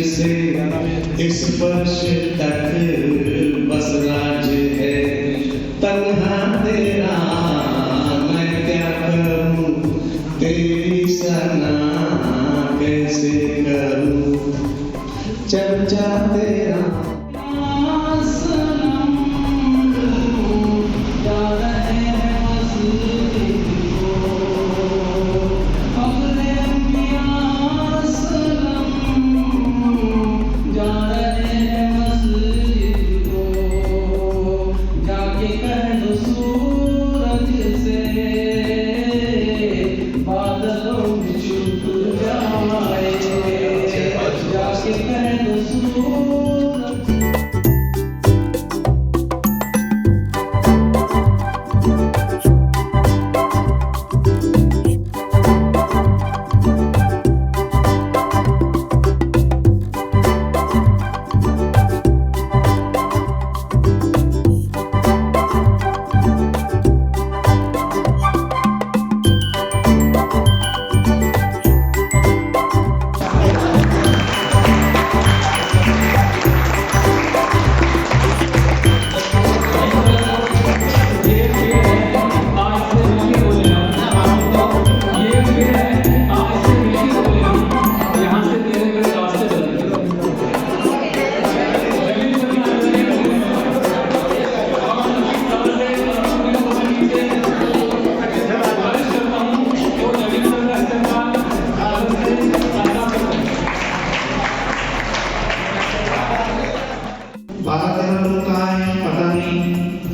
से इस फर्श तक बस राज है तन्हा तेरा, मैं क्या करूं तेरी सना कैसे करूं चर्चा तेरा।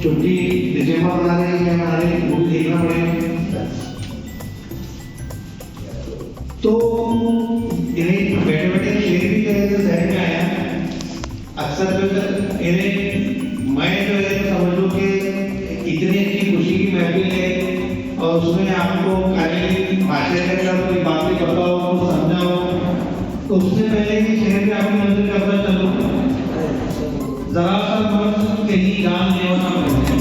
छुट्टी दिसंबर बना रहे हैं, हमारे मूवी देखना पड़ेगा तो इन्हें बैठे बैठे शेर भी जो है जहन में आया। अक्सर जो इन्हें मैं जो है समझ लो कि इतनी अच्छी खुशी की महफिल है और उसमें आपको खाली भाषा के अंदर कोई बात भी बताओ समझाओ, तो उससे पहले कि शेर में आपकी मंजिल करना चलो जरा सा कहीं गान देना